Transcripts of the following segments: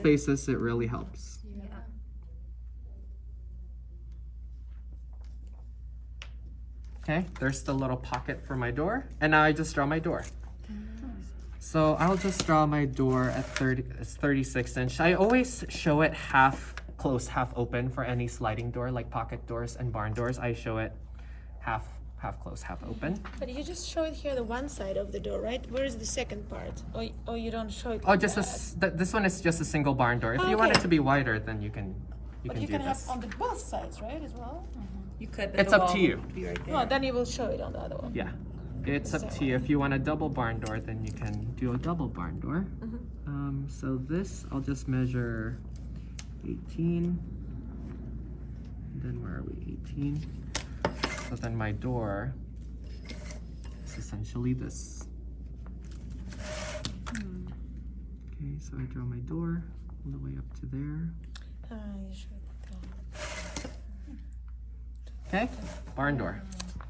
spaces, it really helps. Yeah. Okay, there's the little pocket for my door, and now I just draw my door. So I'll just draw my door at 36 inch. I always show it half closed, half open for any sliding door, like pocket doors and barn doors. I show it half closed, half open. But you just show it here, the one side of the door, right? Where is the second part? Or you don't show it? Oh, like just that? this one is just a single barn door. If you want it Okay. to be wider, then you can But do you can have this. on the both sides, right, as well? You could, but It's the up wall to you. would be right there. No, then you will show it on the other one. Yeah, it's up to you. If you want a double barn door, then you can do a double barn door. So this, I'll just measure 18. Then where are we? 18. So then my door is essentially this. Okay, so I draw my door all the way up to there. You show it. Okay, barn door.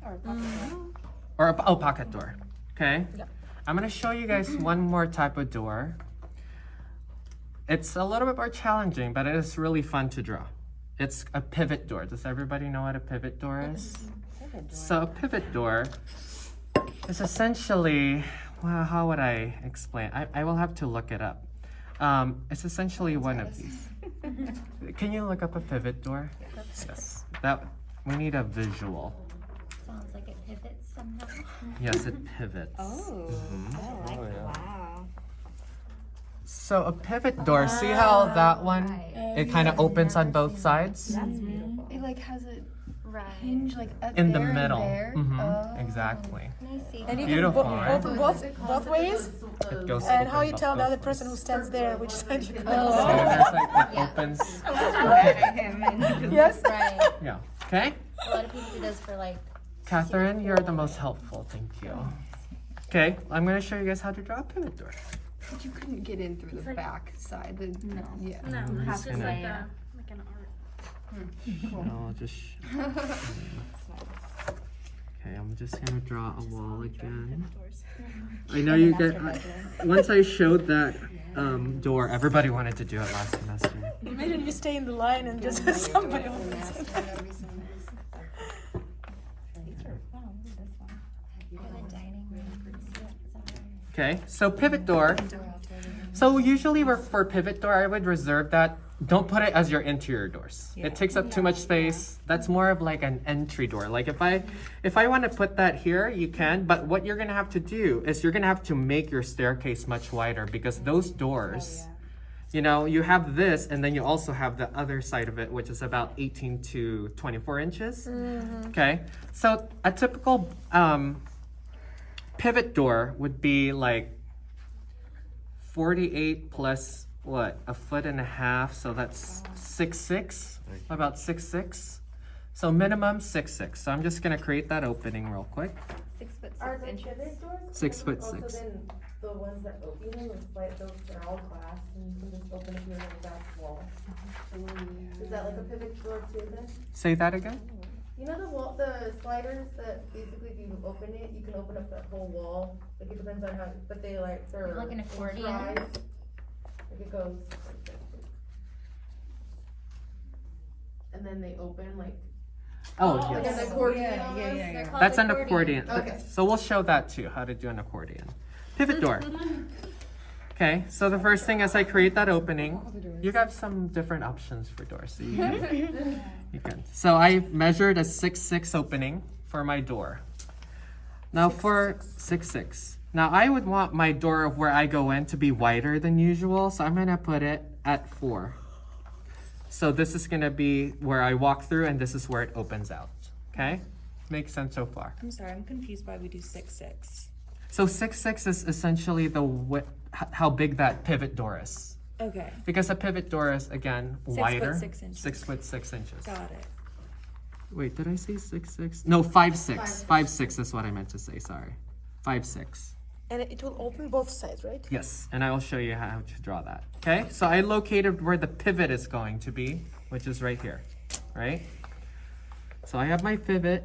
Or a pocket door. Or a pocket door. Okay. Yeah. I'm gonna show you guys one more type of door. It's a little bit more challenging, but it is really fun to draw. It's a pivot door. Does everybody know what a pivot door is? So a pivot door is essentially, well, how would I explain? I will have to look it up. It's essentially one of these. Can you look up a pivot door? Yes. We need a visual. Sounds like it pivots somehow. Yes, it pivots. Oh, I like it. Wow. So a pivot door, see how that one, it kind of opens on both sides? That's beautiful. It like has a Right. hinge like at In the there and middle. there. Exactly. Can I see? And you Beautiful, can right? open both ways. It goes And how open you both tell the other ways. person who stands there which side you go. So there's like, it opens. Yes. Right. Yeah. Okay. A lot of people do those for like. Catherine, you're the most helpful. Thank you. Okay, I'm going to show you guys how to draw a pivot door. But you couldn't get in through the back side. No. Yeah. I'm just Just gonna, like a. I'll just. Okay, I'm just gonna draw a wall again. I know you get. Once I showed that door, everybody wanted to do it last semester. Imagine you stay in the line and just somebody opens it. Okay, so pivot door. So usually for pivot door, I would reserve that. Don't put it as your interior doors. It takes up too much space. That's more of like an entry door. Like if I want to put that here, you can, but what you're gonna have to do is you're gonna have to make your staircase much wider because those doors, you know, you have this and then you also have the other side of it, which is about 18 to 24 inches. Okay, so a typical pivot door would be like 48 plus what, a foot and a half, so that's 6'6", about 6'6". So minimum 6'6". So I'm just gonna create that opening real quick. 6'6" inches. 6'6". Also then the ones that open, those like those are all glass and you can just open it here on the back wall. Is that like a pivot door too then? Say that again? You know the sliders that basically if you open it, you can open up that whole wall. Like it depends on how, but they're Like an accordion? inch-wise. Like it goes like this. And then they open like Oh, like yes. an accordion Yeah, almost. They're called That's an accordion. Okay. So we'll show that too, how to do an accordion. Pivot door. Okay, so the first thing is I create that opening. You got some different options for doors, so you can. So I measured a 6'6" opening for my door. Now for 6'6". Now I would want my door of where I go in to be wider than usual, so I'm gonna put it at 4. So this is gonna be where I walk through and this is where it opens out, okay? Makes sense so far. I'm sorry, I'm confused why we do 6'6". So 6'6" is essentially how big that pivot door is. Okay, Because a pivot door is, again, 6 foot wider. 6 inches. 6'6". got it. Wait, did I say 6'6"? No, 5'6". 5'6" is what I meant to say, sorry. 5'6". And it will open both sides, right? Yes, and I will show you how to draw that. Okay, so I located where the pivot is going to be, which is right here, right? So I have my pivot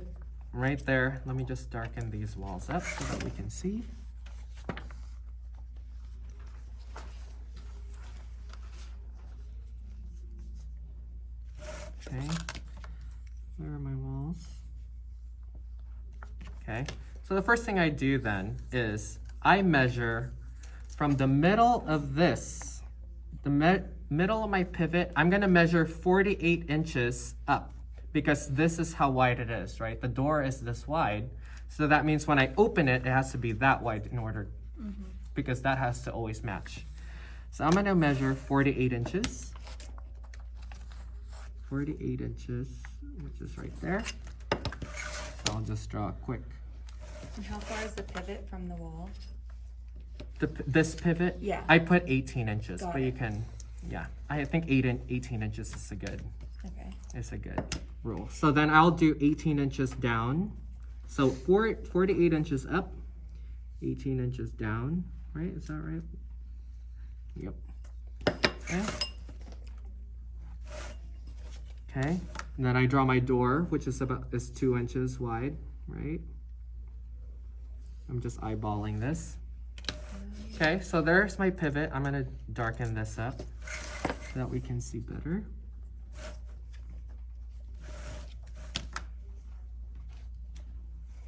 right there. Let me just darken these walls up so that we can see. Okay, so the first thing I do then is I measure from the middle of this, middle of my pivot, I'm gonna measure 48 inches up because this is how wide it is, right? The door is this wide. So that means when I open it, it has to be that wide in order, because that has to always match. So I'm gonna measure 48 inches. 48 inches, which is right there. So I'll just draw a quick. And how far is the pivot from the wall? This pivot, Yeah. I put 18 inches, Got but you it. can, yeah, I think 18 inches is a good Okay. rule. So then I'll do 18 inches down. So 48 inches up, 18 inches down, right? Is that right? Yep. Okay. Okay. And then I draw my door, which is 2 inches wide, right? I'm just eyeballing this. Okay, so there's my pivot. I'm gonna darken this up so that we can see better.